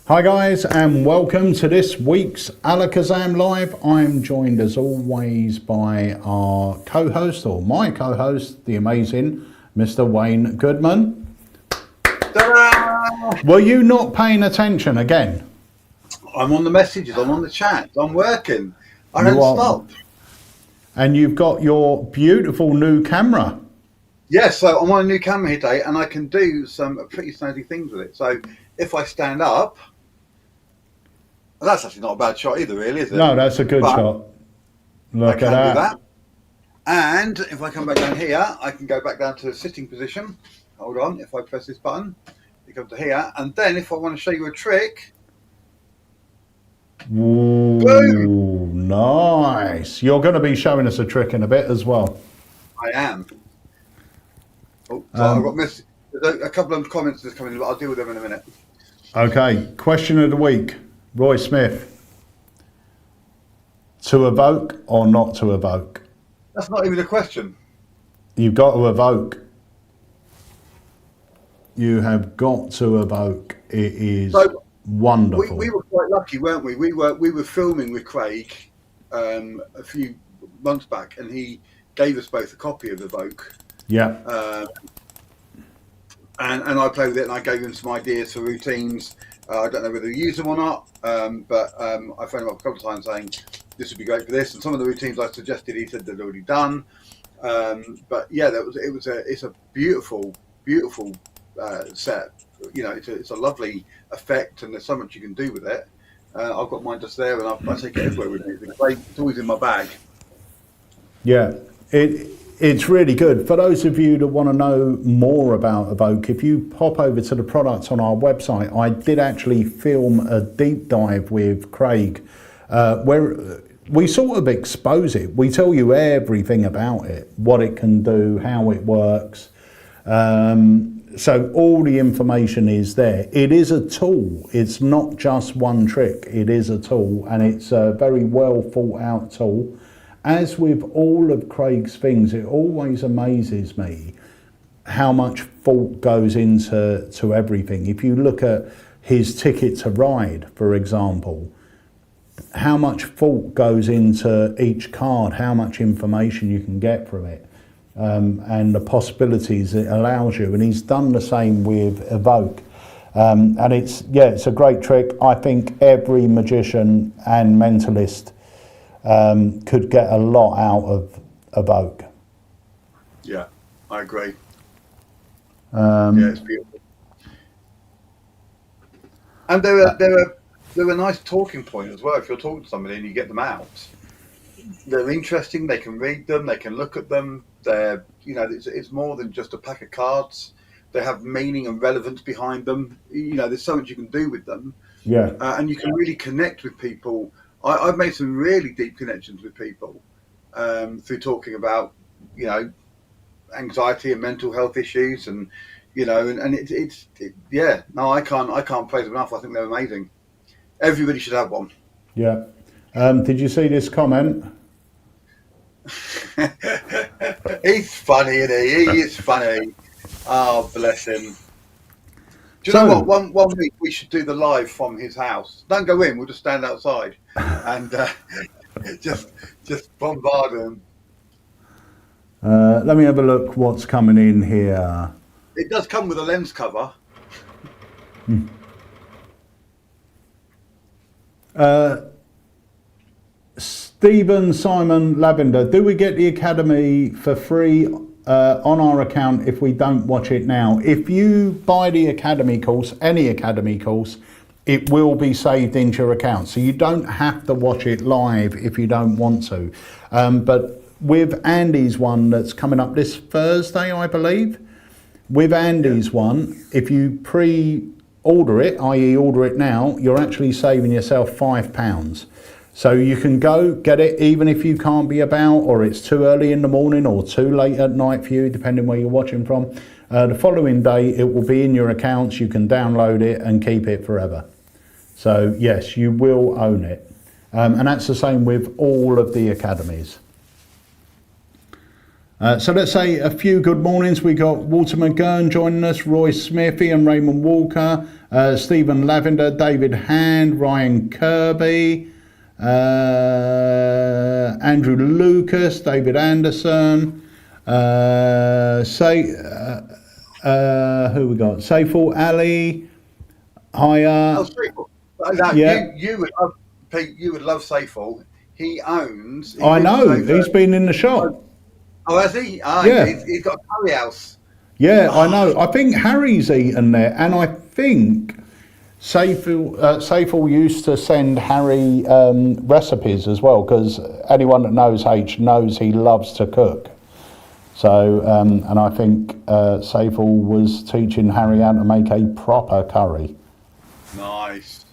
Hi guys, and welcome to this week's Alakazam Live. I'm joined as always by our co-host, or my co-host, the amazing Mr. Wayne Goodman. Ta-da! Were you not paying attention again? I'm on the messages, I'm on the chat, I'm working. I don't stop. And you've got your beautiful new camera. Yeah, so I'm on a new camera here today and I can do some pretty snazzy things with it. So if I stand up, well, that's actually not a bad shot either, really, is it? No, that's a good shot. Look at that. Do that. And if I come back down here, I can go back down to the sitting position. Hold on, if I press this button, you come to here. And then if I want to show you a trick, ooh, boom! Nice. You're going to be showing us a trick in a bit as well. I am. Oh, so I've got there's a couple of comments that's coming in, but I'll deal with them in a minute. Okay, question of the week. Roy Smith. To evoke or not to evoke? That's not even a question. You've got to evoke. You have got to evoke. It is wonderful. We were quite lucky, weren't we? We were filming with Craig a few months back, and he gave us both a copy of Evoke. Yeah. And I played with it, and I gave him some ideas for routines. I don't know whether he used them or not, but I phoned him up a couple of times saying this would be great for this. And some of the routines I suggested, he said they'd already done. But yeah, it's a beautiful set. You know, it's a lovely effect, and there's so much you can do with it. I've got mine just there, and I take it everywhere with me. It's always in my bag. Yeah, it's really good. For those of you that want to know more about Evoke, if you pop over to the products on our website, I did actually film a deep dive with Craig where we sort of expose it. We tell you everything about it, what it can do, how it works. So all the information is there. It is a tool. It's not just one trick. It is a tool, and it's a very well thought out tool. As with all of Craig's things, it always amazes me how much thought goes into everything. If you look at his Ticket to Ride, for example, how much thought goes into each card, how much information you can get from it, and the possibilities it allows you. And he's done the same with Evoke. And it's a great trick. I think every magician and mentalist could get a lot out of Evoke. Yeah, I agree. Yeah, it's beautiful. And they're a nice talking point as well. If you're talking to somebody and you get them out, they're interesting. They can read them. They can look at them. They're, you know, it's more than just a pack of cards. They have meaning and relevance behind them. You know, there's so much you can do with them. Yeah. And you can really connect with people. I've made some really deep connections with people through talking about, you know, anxiety and mental health issues, and you know, and I can't praise them enough. I think they're amazing. Everybody should have one. Yeah. Did you see this comment? He's funny, isn't he? He is funny. Oh, bless him. Do you know what? One week we should do the live from his house. Don't go in. We'll just stand outside and just bombard him. Let me have a look what's coming in here. It does come with a lens cover. Stephen Simon Lavender, do we get the Academy for free on our account if we don't watch it now? If you buy the Academy course, any Academy course, it will be saved into your account. So you don't have to watch it live if you don't want to. But with Andy's one that's coming up this Thursday, I believe, with Andy's one, if you pre-order it, i.e. order it now, you're actually saving yourself £5. So you can go get it even if you can't be about, or it's too early in the morning or too late at night for you, depending where you're watching from. The following day, it will be in your accounts. You can download it and keep it forever. So yes, you will own it. And that's the same with all of the academies. So let's say a few good mornings. We got Walter McGurn joining us, Roy Smithy and Raymond Walker, Stephen Lavender, David Hand, Ryan Kirby, Andrew Lucas, David Anderson, who we got? Saiful Ali, Hiya. Oh, Saiful. No, Yeah. you would love, Pete, you would love Saiful. He owns. I know, he's been in the shop. Oh, has he? Yeah. He's got a curry house. Yeah, I know. I think Harry's eaten there, and I think Saiful used to send Harry recipes as well, because anyone that knows H knows he loves to cook. So, and I think Saiful was teaching Harry how to make a proper curry. Nice.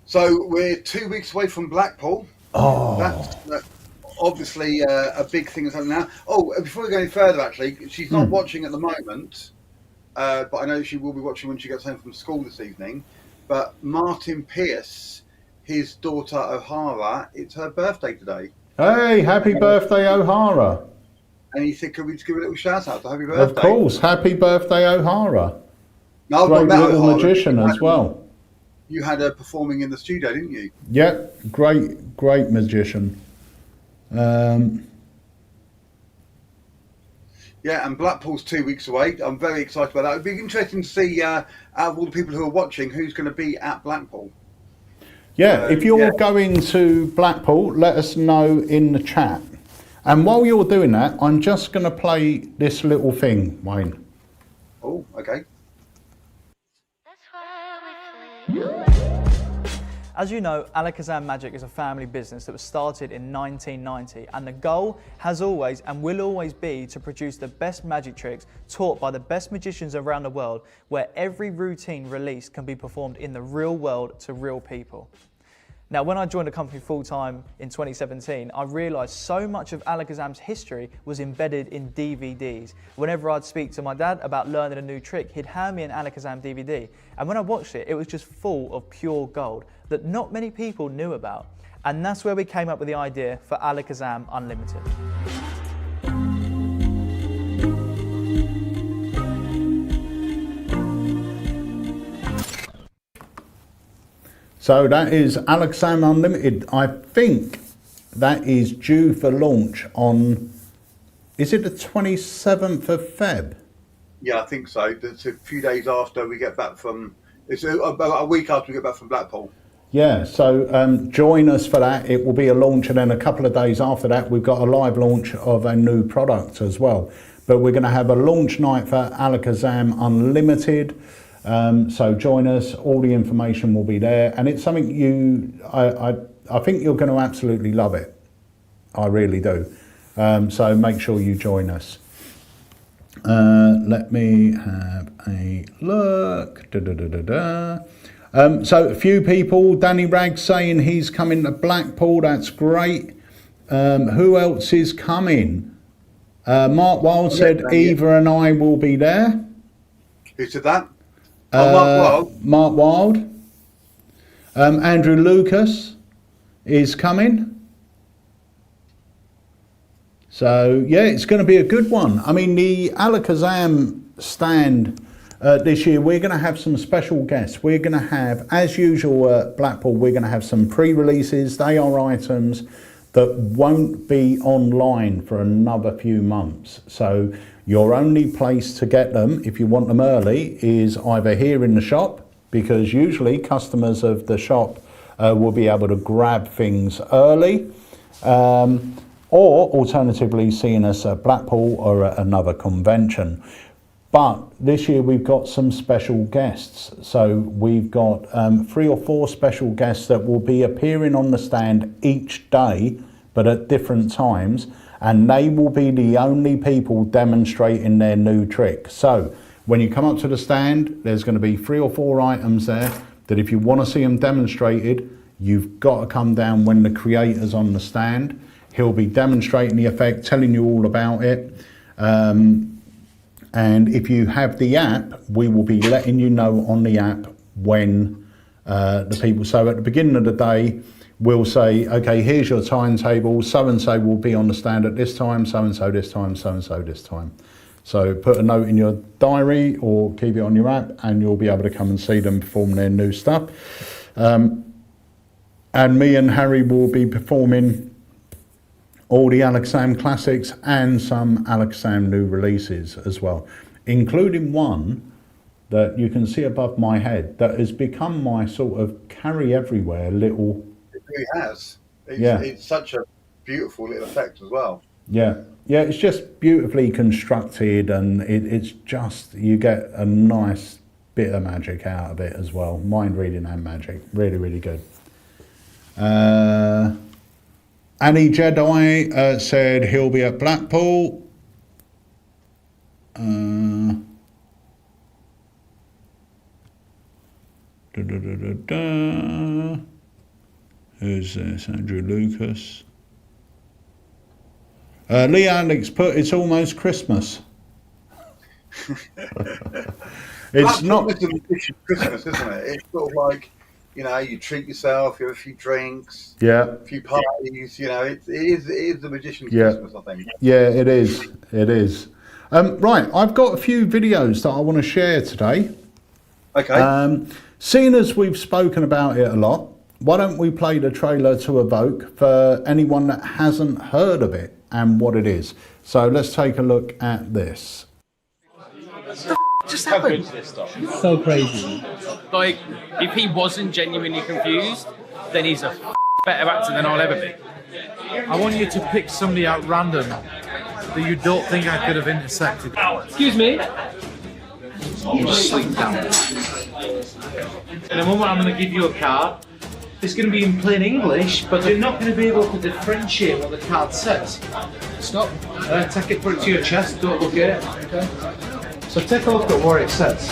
So we're 2 weeks away from Blackpool. Oh, That's obviously a big thing that's happening now. Oh, before we go any further, actually, she's not watching at the moment, but I know she will be watching when she gets home from school this evening. But Martin Pierce, his daughter O'Hara, it's her birthday today. hey, happy birthday, O'Hara. And he said, could we just give a little shout out to happy birthday? Of course, happy birthday, O'Hara. No, Great not little O'Hara. magician as well. You had her performing in the studio, didn't you? Yep, great magician. Yeah, and Blackpool's 2 weeks away. I'm very excited about that. It'd be interesting to see, out of all the people who are watching, who's going to be at Blackpool. Yeah, if you're going to Blackpool, let us know in the chat. And while you're doing that, I'm just going to play this little thing, Wayne. Oh, okay. As you know, Alakazam Magic is a family business that was started in 1990, and the goal has always and will always be to produce the best magic tricks taught by the best magicians around the world, where every routine release can be performed in the real world to real people. Now, when I joined the company full-time in 2017, I realised so much of Alakazam's history was embedded in DVDs. Whenever I'd speak to my dad about learning a new trick, he'd hand me an Alakazam DVD. And when I watched it, it was just full of pure gold that not many people knew about. And that's where we came up with the idea for Alakazam Unlimited. So that is Alakazam Unlimited. I think that is due for launch on, is it the 27th of Feb? Yeah, I think so. It's a few days after we get back from, it's about a week after we get back from Blackpool. Yeah, so join us for that. It will be a launch, and then a couple of days after that, we've got a live launch of a new product as well. But we're going to have a launch night for Alakazam Unlimited. So join us. All the information will be there, and it's something I think you're going to absolutely love it. I really do. So make sure you join us. Let me have a look. So a few people. Danny Ragg saying he's coming to Blackpool. That's great. Who else is coming? Mark Wild said Eva and I will be there. Who said that? Mark Wild. Andrew Lucas is coming. So yeah, it's going to be a good one. I mean, the Alakazam stand this year, we're going to have some special guests. We're going to have, as usual at Blackpool, we're going to have some pre-releases. They are items that won't be online for another few months. So your only place to get them, if you want them early, is either here in the shop, because usually customers of the shop will be able to grab things early, or alternatively seeing us at Blackpool or at another convention. But this year we've got some special guests. So we've got 3 or 4 special guests that will be appearing on the stand each day, but at different times. And they will be the only people demonstrating their new trick. So when you come up to the stand, there's going to be 3 or 4 items there that if you want to see them demonstrated, you've got to come down when the creator's on the stand. He'll be demonstrating the effect, telling you all about it. And if you have the app, we will be letting you know on the app when the people. So at the beginning of the day, we'll say, okay, here's your timetable. So-and-so will be on the stand at this time, so-and-so this time, so-and-so this time. So put a note in your diary or keep it on your app and you'll be able to come and see them perform their new stuff. And me and Harry will be performing all the Alakazam classics and some Alakazam new releases as well, including one that you can see above my head that has become my sort of carry everywhere little. It really has. It's such a beautiful little effect as well. Yeah, it's just beautifully constructed, and it's just, you get a nice bit of magic out of it as well. Mind reading and magic, really, really good. Annie Jedi said he'll be at Blackpool. Who's this? Andrew Lucas. Lee Alex put, it's almost Christmas. It's not. It's a magician Christmas, isn't it? It's sort of like, you know, you treat yourself, you have a few drinks, a few parties, you know, it is the magician's Christmas, I think. Yeah, it is. Right, I've got a few videos that I want to share today. Okay. Seeing as we've spoken about it a lot, why don't we play the trailer to Evoke for anyone that hasn't heard of it and what it is. So let's take a look at this. Just happened. So crazy. Like, if he wasn't genuinely confused, then he's a better actor than I'll ever be. I want you to pick somebody at random that you don't think I could have intersected. Excuse me? You just sleep down. In a moment, I'm going to give you a card. It's going to be in plain English, but you're not going to be able to differentiate what the card says. Stop. Take it, put it to your chest. Don't look at it. Okay. So take a look at what it says.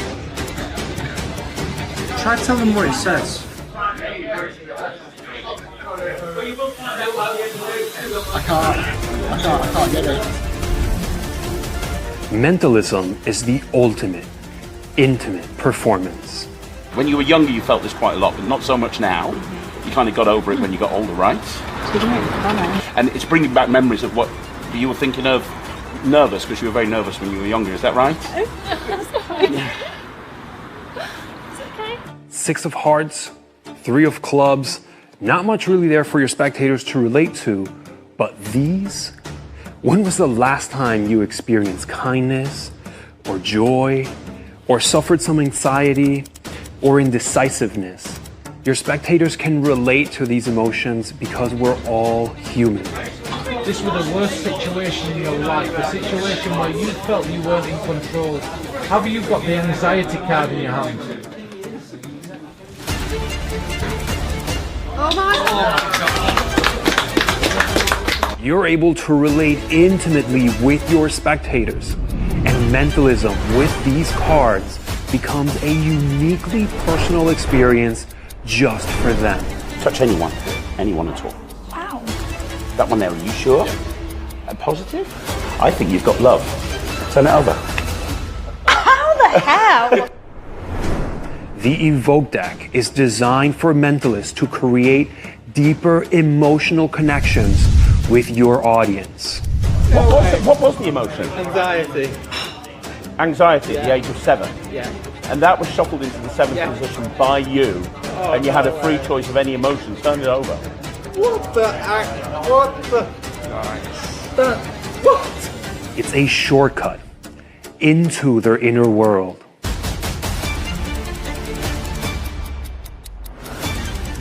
Try telling them what it says. I can't get it. Mentalism is the ultimate, intimate performance. When you were younger, you felt this quite a lot, but not so much now. You kind of got over it when you got older, right? And it's bringing back memories of what you were thinking of. Nervous, because you were very nervous when you were younger, is that right? It's okay. 6 of hearts, 3 of clubs, not much really there for your spectators to relate to, but these? When was the last time you experienced kindness, or joy, or suffered some anxiety, or indecisiveness? Your spectators can relate to these emotions because we're all human. This was the worst situation in your life, a situation where you felt you weren't in control. Have you got the anxiety card in your hand? Oh my God. You're able to relate intimately with your spectators, and mentalism with these cards becomes a uniquely personal experience just for them. Touch anyone at all. Wow. That one there, are you sure? Positive? I think you've got love. Turn it over. How the hell? The Evoke deck is designed for mentalists to create deeper emotional connections with your audience. What was the emotion? Anxiety. Anxiety at the age of 7. Yeah. And that was shuffled into the 7th position by you, and you had a free choice of any emotions. Turn it over. What the heck? What the? What? It's a shortcut into their inner world.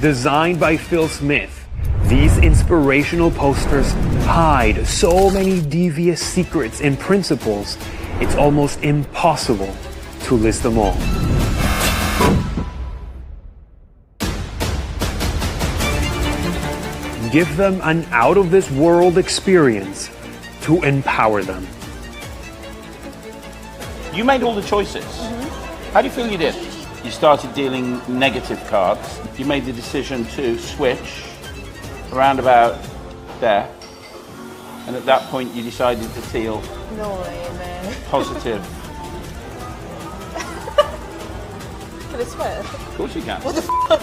Designed by Phil Smith, these inspirational posters hide so many devious secrets and principles, it's almost impossible to list them all. Give them an out-of-this-world experience to empower them. You made all the choices. How do you feel you did? You started dealing negative cards. You made the decision to switch around about there. And at that point, you decided to teal No way, man. positive. Can I swear? Of course you can. What the fuck?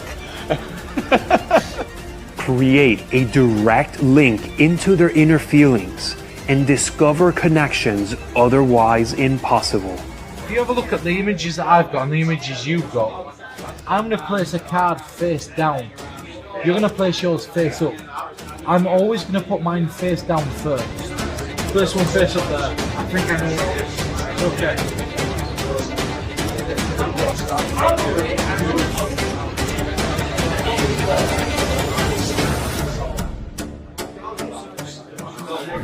Create a direct link into their inner feelings and discover connections otherwise impossible. If you have a look at the images that I've got and the images you've got, I'm going to place a card face down. You're going to place yours face up. I'm always going to put mine face down first. First one face up there. I think I know what it is. Okay.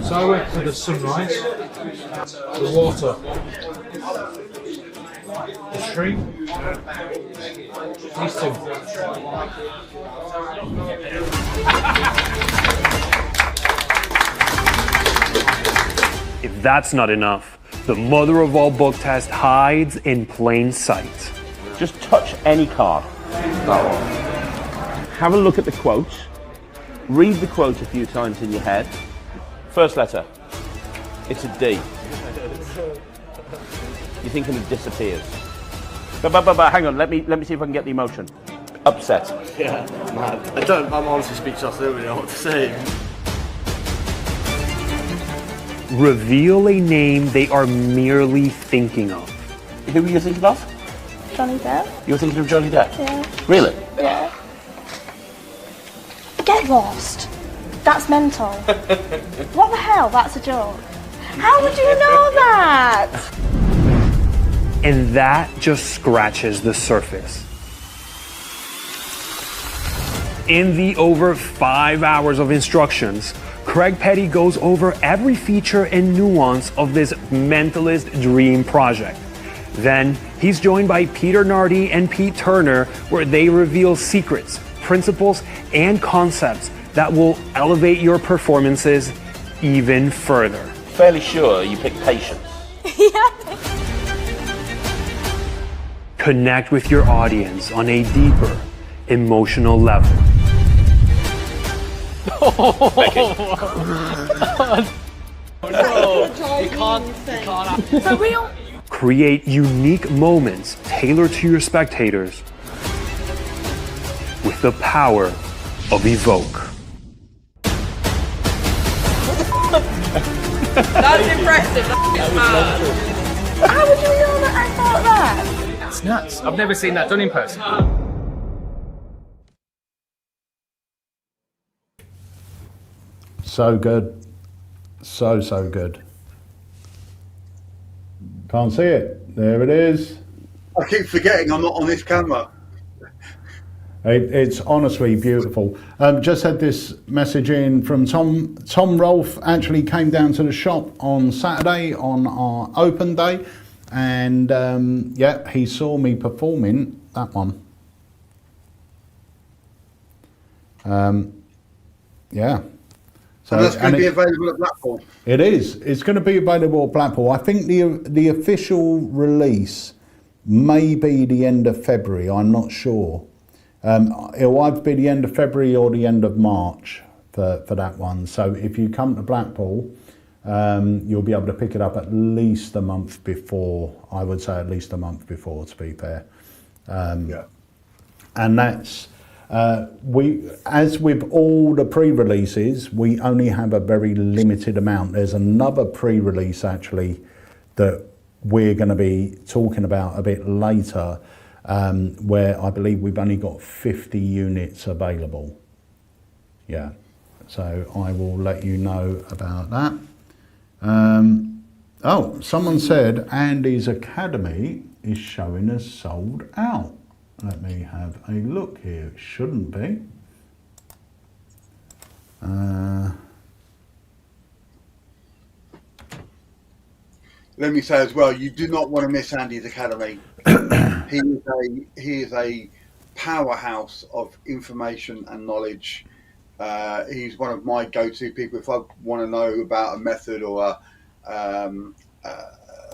So I went for the sunrise, the water, the tree, these two. If that's not enough, the mother of all book tests hides in plain sight. Just touch any card. Have a look at the quote. Read the quote a few times in your head. First letter. It's a D. You're thinking it disappears. But hang on, let me see if I can get the emotion. Upset. Yeah, mad. I'm honestly speechless. I don't really know what to say. Reveal a name they are merely thinking of. Who were you thinking of? Johnny Depp? You were thinking of Johnny Depp? Yeah. Really? Yeah. Get lost. That's mental. What the hell? That's a joke. How would you know that? And that just scratches the surface. In the over 5 hours of instructions, Craig Petty goes over every feature and nuance of this mentalist dream project. Then he's joined by Peter Nardi and Pete Turner, where they reveal secrets, principles, and concepts that will elevate your performances even further. Fairly sure you picked patience. Connect with your audience on a deeper emotional level. For real? Create unique moments tailored to your spectators with the power of Evoke. That's impressive. That's mad. How would you know that I thought that? That's nuts. I've never seen that done in person. So good. So good. Can't see it. There it is. I keep forgetting I'm not on this camera. It's honestly beautiful. Just had this message in from Tom. Tom Rolfe actually came down to the shop on Saturday on our open day, and yeah, he saw me performing that one. Yeah. So, and that's going to be available at Blackpool. It is. It's going to be available at Blackpool. I think the official release may be the end of February. I'm not sure. It'll either be the end of February or the end of March for that one. So if you come to Blackpool, you'll be able to pick it up at least a month before. I would say at least a month before, to be fair. Yeah. And that's as with all the pre-releases, we only have a very limited amount. There's another pre-release actually that we're going to be talking about a bit later, where I believe we've only got 50 units available. Yeah, so I will let you know about that. Oh, someone said Andy's Academy is showing as sold out. Let me have a look here. It shouldn't be. Let me say as well, you do not want to miss Andy's Academy. He is a powerhouse of information and knowledge. He's one of my go-to people if I want to know about a method or a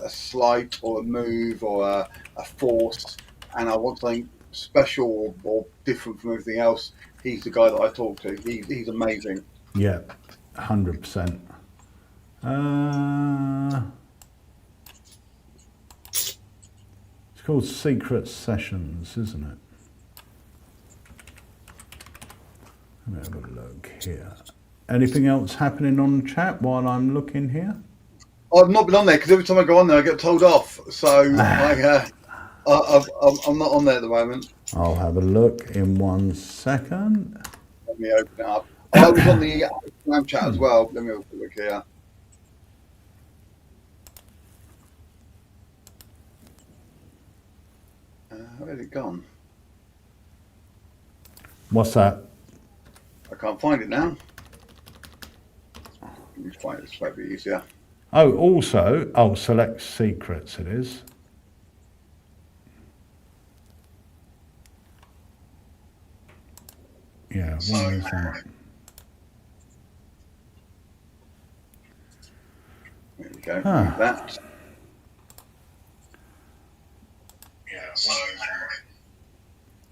sleight or a move or a force, and I want something special or different from everything else. He's the guy that I talk to. He's amazing. Yeah, 100%. It's called Secret Sessions, isn't it? Let me have a look here. Anything else happening on chat while I'm looking here? I've not been on there because every time I go on there, I get told off. So I'm not on there at the moment. I'll have a look in 1 second. Let me open it up. I was on the Instagram chat as well. Let me have a look here. Where's it gone? What's that? I can't find it now. Let me find it. This might be easier. Oh, also, select secrets it is. Yeah, where is that? There we go. Leave that.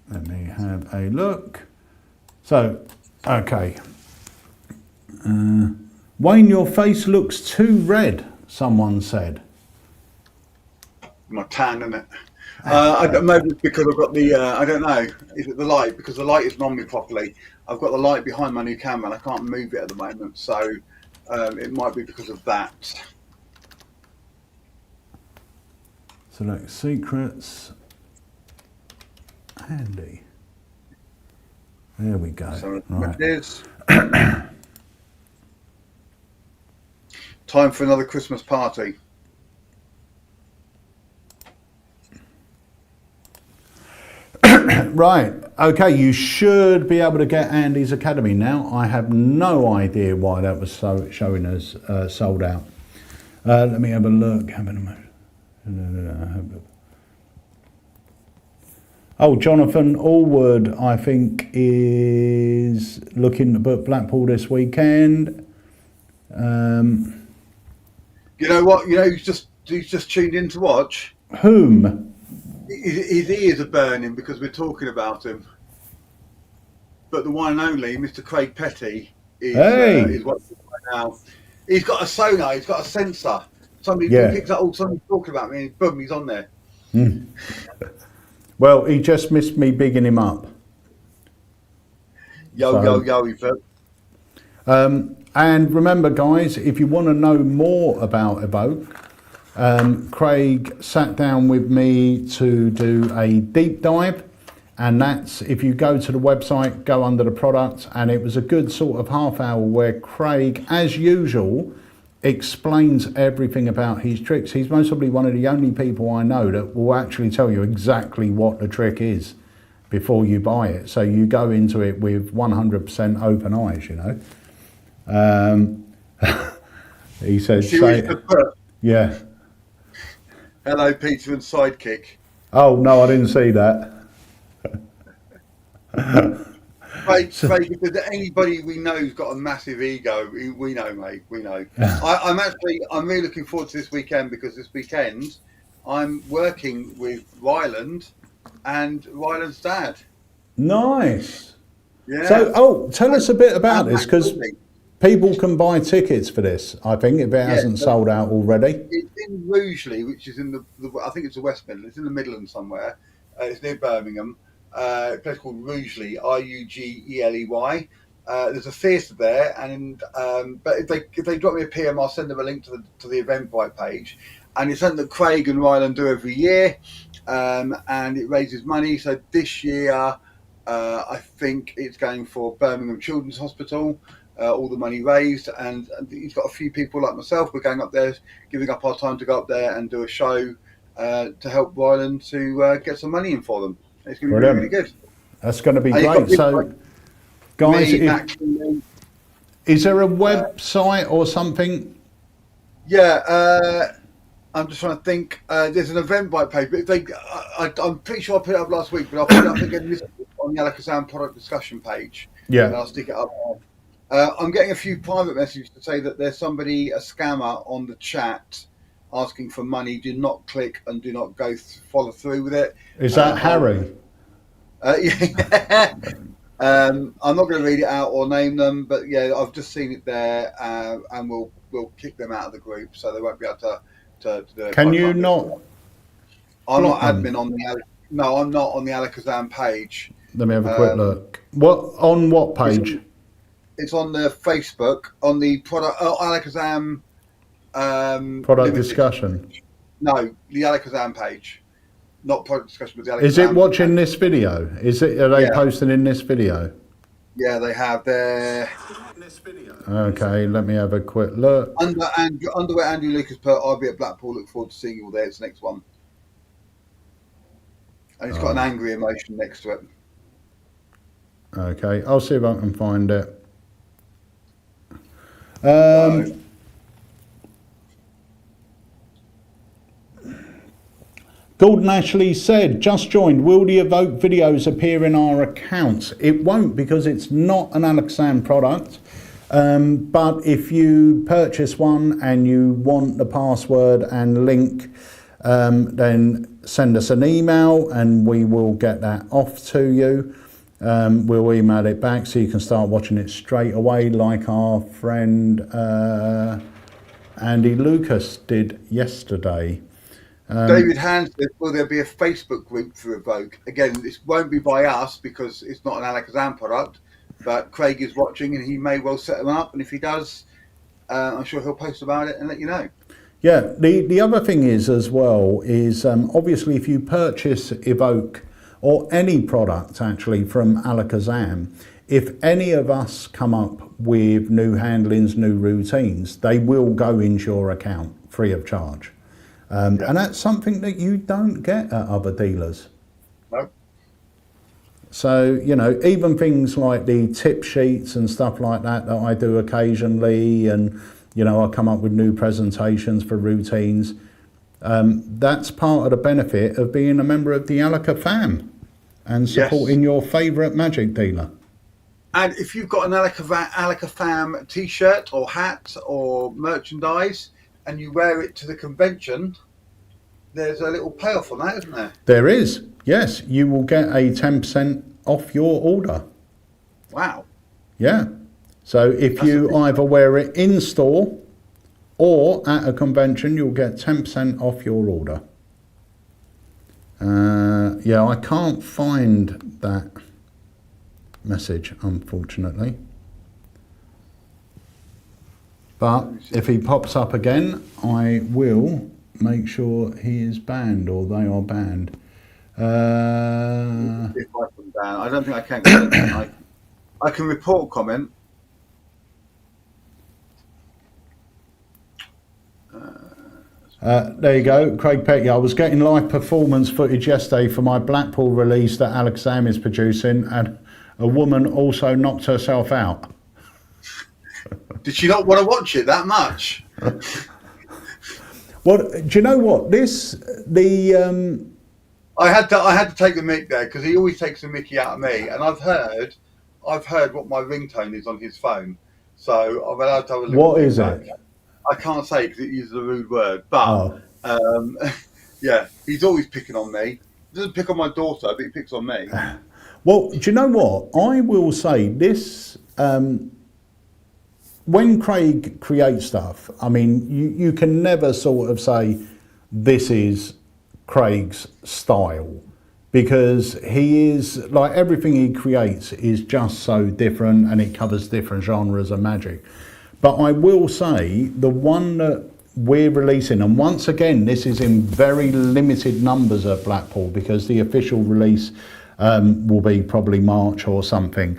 Let me have a look. So, okay. Wayne, your face looks too red, someone said. My tan, isn't it? I don't know, because I've got the, I don't know, is it the light? Because the light isn't on me properly. I've got the light behind my new camera and I can't move it at the moment. So it might be because of that. Select secrets. Handy. There we go. So right. it is. Time for another Christmas party. Right, okay, you should be able to get Andy's Academy now. I have no idea why that was showing as sold out. Let me have a look. Oh, Jonathan Allwood, I think, is looking to book Blackpool this weekend. You know what? You know, he's just tuned in to watch. Whom? His ears are burning because we're talking about him. But the one and only Mr. Craig Petty is watching right now. He's got a sonar. He's got a sensor. Somebody picks up. Somebody's talking about me, and boom, he's on there. Well, he just missed me bigging him up. Yo, he put. And remember, guys, if you want to know more about Evoke, Craig sat down with me to do a deep dive, and that's, if you go to the website, go under the products, and it was a good sort of half hour where Craig, as usual, explains everything about his tricks. He's most probably one of the only people I know that will actually tell you exactly what the trick is before you buy it. So you go into it with 100% open eyes, you know. He says, yeah. Hello, Peter and Sidekick. Oh, no, I didn't see that. Craig, if there's anybody we know who's got a massive ego, we know, mate. We know. I'm really looking forward to this weekend because this weekend I'm working with Ryland and Ryland's dad. Nice. Yeah. So, tell us a bit about this, because people can buy tickets for this, I think, if it hasn't sold out already. It's in Rugeley, which is in the I think it's the West Midlands. It's in the Midlands somewhere. It's near Birmingham. A place called Rugeley, Rugeley. There's a theatre there, and but if they drop me a PM, I'll send them a link to the Eventbrite page. And it's something that Craig and Ryland do every year, and it raises money. So this year, I think it's going for Birmingham Children's Hospital. All the money raised, and he's got a few people like myself. We're going up there, giving up our time to go up there and do a show to help Ryland to get some money in for them. It's going to be really, really good. That's going to be great. So, guys, is there a website or something? Yeah, I'm just trying to think. There's an Eventbrite page, but I'm pretty sure I put it up last week, but I'll put it up again on the Alakazam product discussion page. Yeah, and I'll stick it up. I'm getting a few private messages to say that there's somebody, a scammer, on the chat asking for money. Do not click and do not follow through with it. Is that Harry? Yeah. I'm not going to read it out or name them, but yeah, I've just seen it there, and we'll kick them out of the group, so they won't be able to do it. Can you not? I'm not block them? admin on the. No, I'm not on the Alakazam page. Let me have a quick look. What page? It's on the Facebook on the product Alakazam. Product limited. discussion. No, the Alakazam page, not product discussion, but the Alakazam. Is it watching this video? Are they posting in this video? Yeah, they have. They're okay. Let me have a quick look. Under where Andrew Lucas put, I'll be at Blackpool. Look forward to seeing you all there. It's the next one, and it's got an angry emotion next to it. Okay, I'll see if I can find it. Gordon Ashley said, just joined, will the Evoke videos appear in our accounts? It won't, because it's not an Alakazam product. But if you purchase one and you want the password and link, then send us an email and we will get that off to you. We'll email it back so you can start watching it straight away, like our friend Andy Lucas did yesterday. David Hand said, will there be a Facebook group for Evoke? Again, this won't be by us because it's not an Alakazam product, but Craig is watching and he may well set them up. And if he does, I'm sure he'll post about it and let you know. Yeah, the other thing is as well is obviously if you purchase Evoke or any product actually from Alakazam, if any of us come up with new handlings, new routines, they will go into your account free of charge. And that's something that you don't get at other dealers. No. So, you know, even things like the tip sheets and stuff like that I do occasionally, and, you know, I come up with new presentations for routines. That's part of the benefit of being a member of the Alaka fam and supporting your favourite magic dealer. And if you've got an Alaka fam t-shirt or hat or merchandise, and you wear it to the convention, there's a little payoff on that, isn't there? There is, yes. You will get a 10% off your order. Wow. Yeah. So if you either wear it in store or at a convention, you'll get 10% off your order. Yeah, I can't find that message, unfortunately. But if he pops up again, I will make sure he is banned or they are banned. If I can ban, I don't think I can. I can report comment. There you go, Craig Petty. I was getting live performance footage yesterday for my Blackpool release that Alakazam is producing, and a woman also knocked herself out. Did she not want to watch it that much? Well, do you know what? I had to take the mick there because he always takes the mickey out of me, and I've heard what my ringtone is on his phone, so I'm allowed to have a little. What is it? I can't say because it uses a rude word, but yeah, he's always picking on me. He doesn't pick on my daughter, but he picks on me. Well, do you know what? I will say this. When Craig creates stuff, I mean, you can never sort of say this is Craig's style, because he is, like, everything he creates is just so different and it covers different genres of magic. But I will say the one that we're releasing, and once again, this is in very limited numbers at Blackpool because the official release will be probably March or something.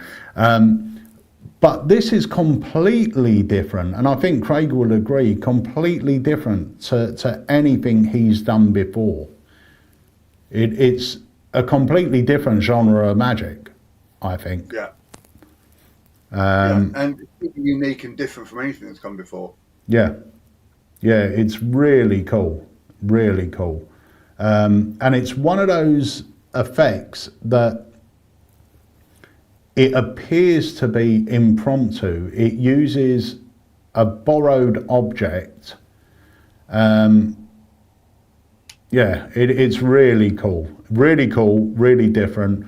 But this is completely different, and I think Craig will agree, completely different to anything he's done before. It's a completely different genre of magic, I think. Yeah. And it's unique and different from anything that's come before. Yeah. Yeah, it's really cool. Really cool. And it's one of those effects that it appears to be impromptu. It uses a borrowed object. Yeah, it's really cool. Really cool, really different.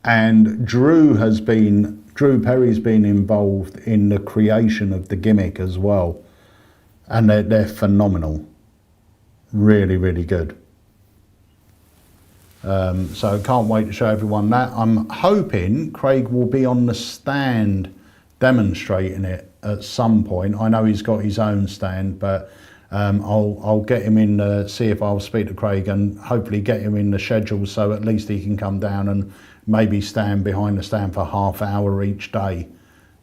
And Drew Perry's been involved in the creation of the gimmick as well. And they're phenomenal. Really, really good. So can't wait to show everyone that. I'm hoping Craig will be on the stand demonstrating it at some point. I know he's got his own stand, but I'll get him in, see if I'll speak to Craig and hopefully get him in the schedule so at least he can come down and maybe stand behind the stand for half hour each day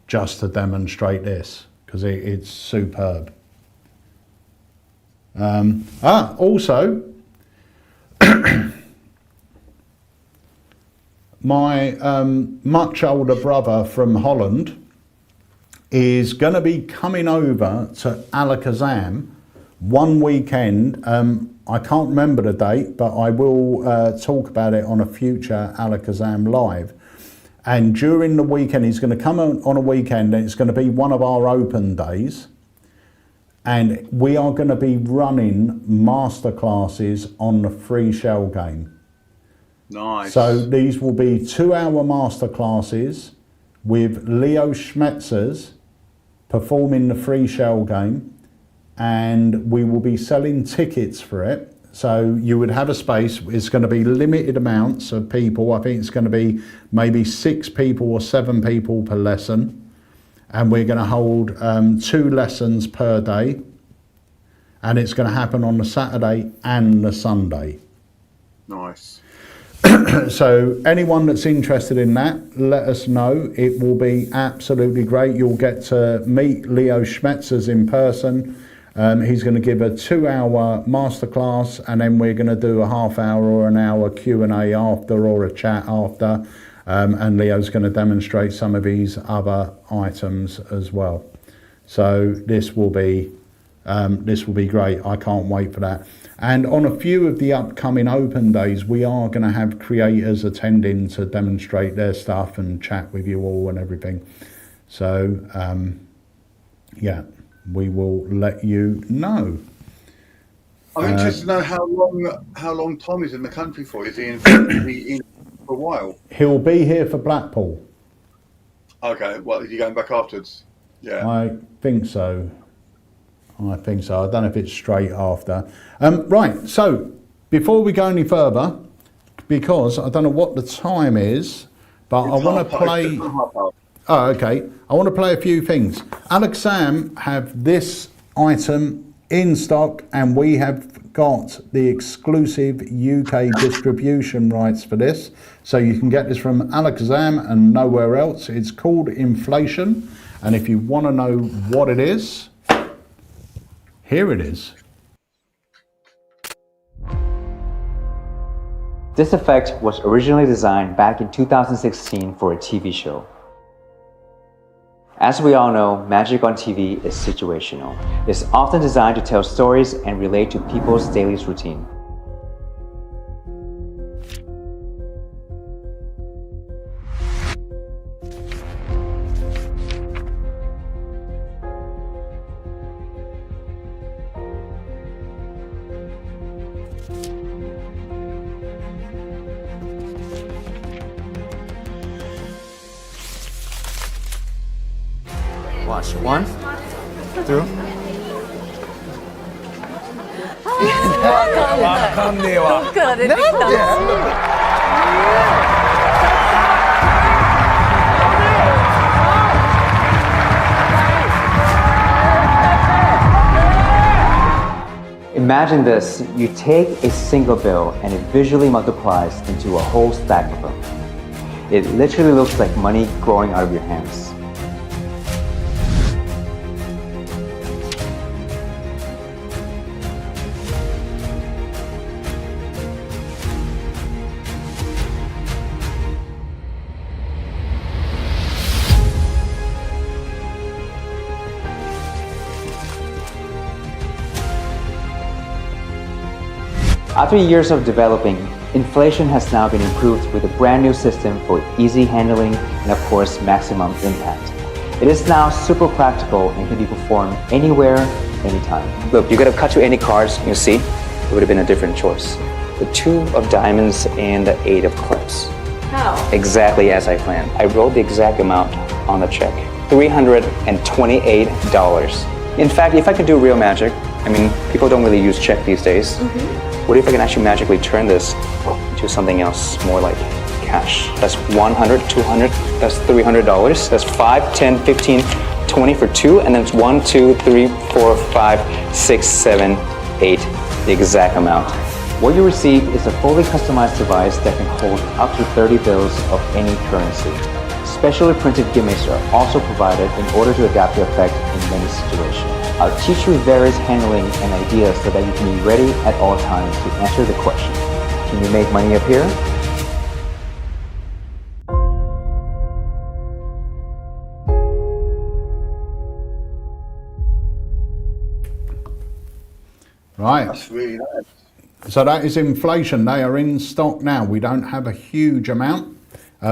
just to demonstrate this, because it's superb. Also, my much older brother from Holland is going to be coming over to Alakazam one weekend. I can't remember the date, but I will talk about it on a future Alakazam live. And during the weekend, he's going to come on a weekend, and it's going to be one of our open days. And we are going to be running masterclasses on the free shell game. Nice. So these will be 2-hour masterclasses with Leo Schmetzers performing the free shell game, and we will be selling tickets for it. So you would have a space. It's going to be limited amounts of people. I think it's going to be maybe 6 people or 7 people per lesson. And we're going to hold 2 lessons per day, and it's going to happen on the Saturday and the Sunday. Nice. So anyone that's interested in that, let us know. It will be absolutely great. You'll get to meet Leo Schmetzers in person. He's going to give a 2-hour masterclass, and then we're going to do a half hour or an hour Q&A after, or a chat after. And Leo's going to demonstrate some of his other items as well. So this will be great. I can't wait for that. And on a few of the upcoming open days, we are going to have creators attending to demonstrate their stuff and chat with you all and everything. So yeah, we will let you know. I'm interested to know how long Tom is in the country for. Is he in for a while? He'll be here for Blackpool. Okay, well, is he going back afterwards? Yeah. I think so. I don't know if it's straight after. Right, so before we go any further, because I don't know what the time is, but I want to play... Oh, okay. I want to play a few things. Alakazam have this item in stock, and we have got the exclusive UK distribution rights for this. So you can get this from Alakazam and nowhere else. It's called Inflation. And if you want to know what it is, here it is. This effect was originally designed back in 2016 for a TV show. As we all know, magic on TV is situational. It's often designed to tell stories and relate to people's daily routine. Watch. 1, 2. Imagine this, you take a single bill and it visually multiplies into a whole stack of them. It literally looks like money growing out of your hands. After years of developing, Inflation has now been improved with a brand new system for easy handling and of course maximum impact. It is now super practical and can be performed anywhere, anytime. Look, you could have cut to any cards, you see, it would have been a different choice. The 2 of diamonds and the 8 of clubs. How? Exactly as I planned. I wrote the exact amount on the check. $328. In fact, if I could do real magic, I mean, people don't really use check these days. What if I can actually magically turn this into something else more like cash? That's 100, 200, that's $300. That's 5, 10, 15, 20 for 2, and then it's 1, 2, 3, 4, 5, 6, 7, 8, the exact amount. What you receive is a fully customized device that can hold up to 30 bills of any currency. Specially printed gimmicks are also provided in order to adapt the effect in many situations. I'll teach you various handling and ideas so that you can be ready at all times to answer the question, can you make money appear? Right. That's really nice. So that is inflation. They are in stock now. We don't have a huge amount.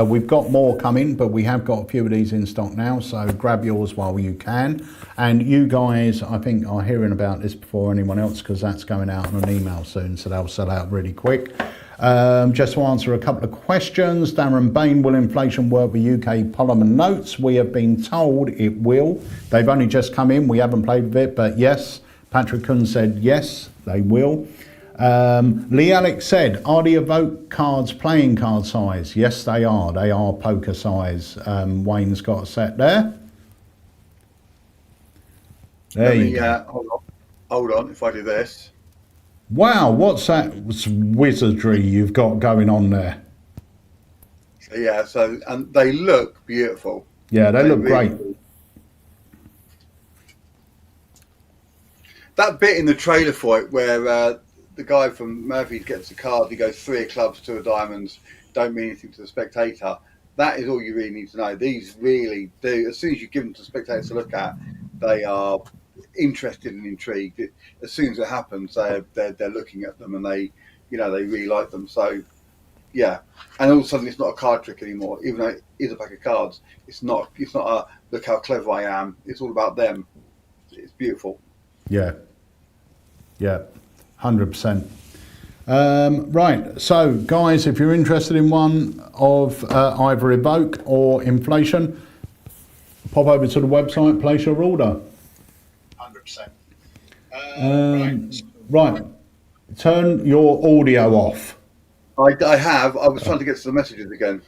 We've got more coming, but we have got a few of these in stock now, so grab yours while you can. And you guys, I think, are hearing about this before anyone else, because that's going out on an email soon, so they'll sell out really quick. Just to answer a couple of questions, Darren Bain, will inflation work with UK polymer notes? We have been told it will. They've only just come in, we haven't played with it, but yes, Patrick Kuhn said yes, they will. Lee Alex said, are the Evoke cards playing card size? Yes, they are. They are poker size. Wayne's got a set there. There you go. Hold on, if I do this. Wow, what's that wizardry you've got going on there? Yeah, so, and they look beautiful. Yeah, they look really great. do. That bit in the trailer for it where the guy from Murphy gets the card, he goes 3 of clubs, 2 of diamonds, don't mean anything to the spectator. That is all you really need to know. These really do, as soon as you give them to the spectators to look at, they are interested and intrigued. As soon as it happens, they're looking at them and they really like them. So, yeah. And all of a sudden, it's not a card trick anymore. Even though it is a pack of cards, it's not a look how clever I am. It's all about them. It's beautiful. Yeah. Yeah. 100%. Right, so guys, if you're interested in one of either Evoke or Inflation, pop over to the website, place your order. 100%. Right, turn your audio off. I have. I was trying to get to the messages again.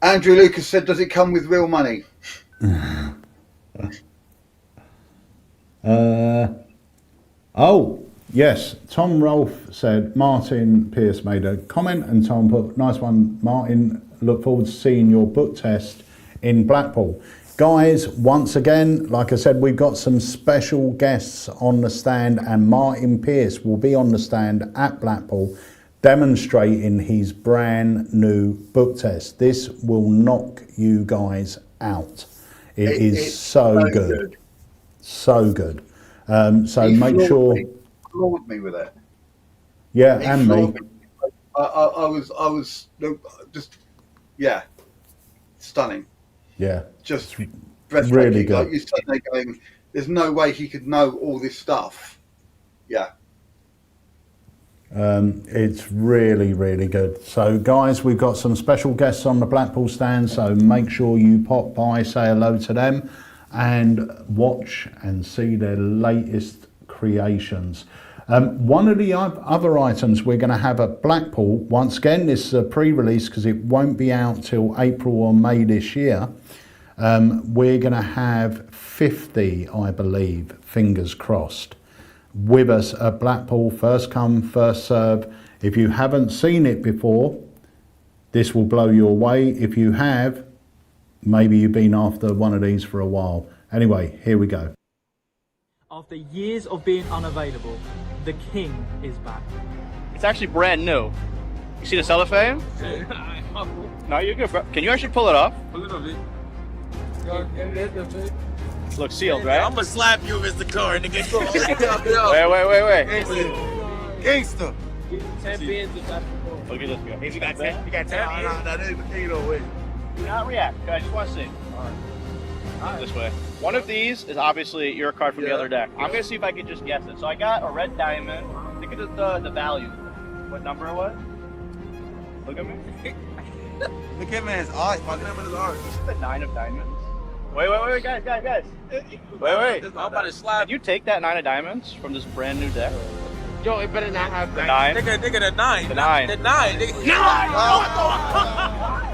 Andrew Lucas said, does it come with real money? Oh, yes. Tom Rolfe said, Martin Pierce made a comment, and Tom put, nice one, Martin. Look forward to seeing your book test in Blackpool. Guys, once again, like I said, we've got some special guests on the stand, and Martin Pierce will be on the stand at Blackpool demonstrating his brand new book test. This will knock you guys out. It's so good. So good. So make sure. He floored me with it. Yeah, and me. I was just, yeah, stunning. Yeah, just breathtaking. Really good. Like you're sitting there going, there's no way he could know all this stuff. Yeah. It's really, really good. So, guys, we've got some special guests on the Blackpool stand, so make sure you pop by, say hello to them, and watch and see their latest creations. One of the other items we're going to have at Blackpool, once again, this is a pre-release because it won't be out till April or May this year. We're going to have 50, I believe, fingers crossed, with us at Blackpool. First come, first serve. If you haven't seen it before, this will blow you away. If you have, maybe you've been after one of these for a while. Anyway, here we go. After years of being unavailable, the king is back. It's actually brand new. You see the cellophane? No, you're good, bro. Can you actually pull it off? Pull it off, Looks sealed, right? I'm gonna slap you if it's the car, nigga. Wait. Gangster. 10 pins of basketball. Look at this guy. You got 10? You got 10? No, that is the king, though. Wait. Do not react. I just want to see. Alright. This way. One of these is obviously your card from the other deck. I'm gonna see if I can just guess it. So I got a red diamond. Think of the value. What number it was? Look at me. Look at man's eyes. Look at his eyes. This is the 9 of diamonds. Wait, guys. Wait. I'm about to slide. Can you take that 9 of diamonds from this brand new deck? Yo, it better not have the 9. Nigga, the 9. The 9. The 9. Nigga.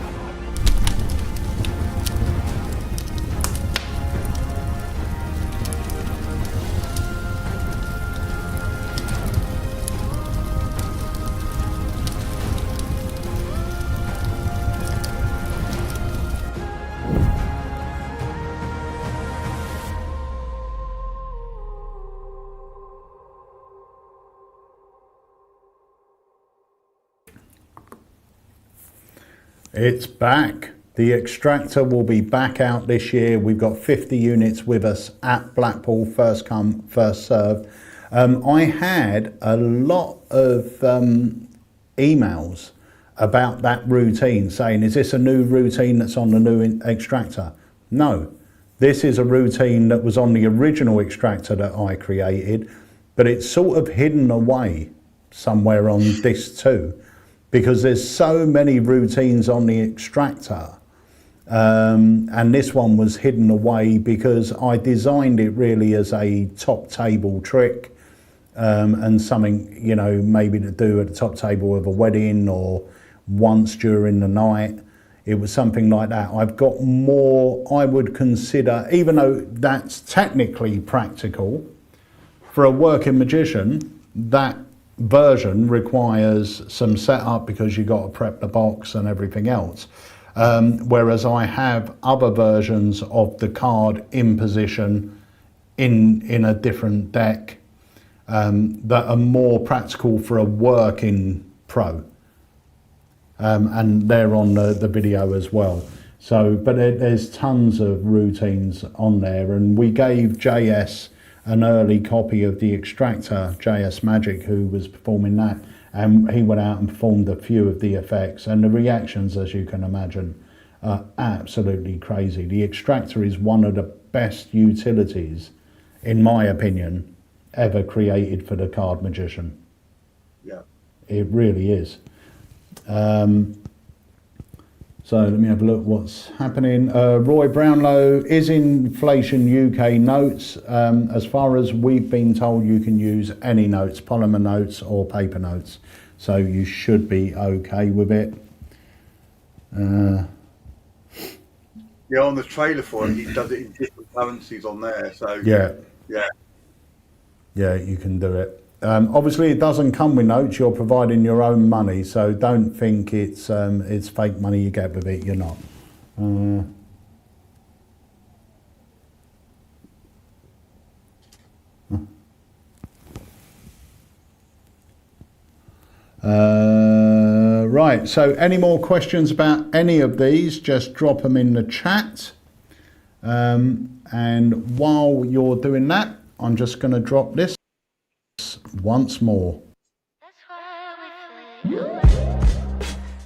It's back. The extractor will be back out this year. We've got 50 units with us at Blackpool, first come, first serve. I had a lot of emails about that routine saying, is this a new routine that's on the new extractor? No, this is a routine that was on the original extractor that I created, but it's sort of hidden away somewhere on disc 2. Because there's so many routines on the extractor, and this one was hidden away because I designed it really as a top table trick, and something, you know, maybe to do at the top table of a wedding or once during the night. It was something like that. I've got more, I would consider, even though that's technically practical, for a working magician, that version requires some setup because you've got to prep the box and everything else. Whereas I have other versions of the card in position in a different deck that are more practical for a working pro. And they're on the video as well. So, but there's tons of routines on there, and we gave JS an early copy of the extractor, JS Magic, who was performing that, and he went out and performed a few of the effects, and the reactions, as you can imagine, are absolutely crazy. The extractor is one of the best utilities, in my opinion, ever created for the card magician. Yeah. It really is. So let me have a look what's happening. Roy Brownlow, is inflation UK notes? As far as we've been told, you can use any notes, polymer notes or paper notes. So you should be okay with it. Yeah, on the trailer for it, he does it in different currencies on there. So yeah, you can do it. Obviously, it doesn't come with notes. You're providing your own money, so don't think it's fake money you get with it. You're not. Right. So, any more questions about any of these? Just drop them in the chat. And while you're doing that, I'm just going to drop this once more.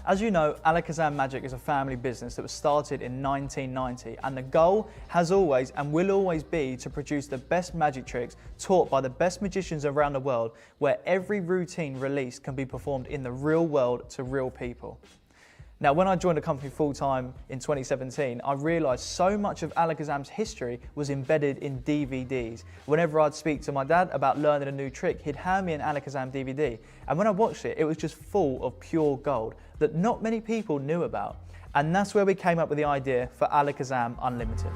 As you know, Alakazam Magic is a family business that was started in 1990, and the goal has always and will always be to produce the best magic tricks taught by the best magicians around the world, where every routine released can be performed in the real world to real people. Now, when I joined the company full-time in 2017, I realised so much of Alakazam's history was embedded in DVDs. Whenever I'd speak to my dad about learning a new trick, he'd hand me an Alakazam DVD. And when I watched it, it was just full of pure gold that not many people knew about. And that's where we came up with the idea for Alakazam Unlimited.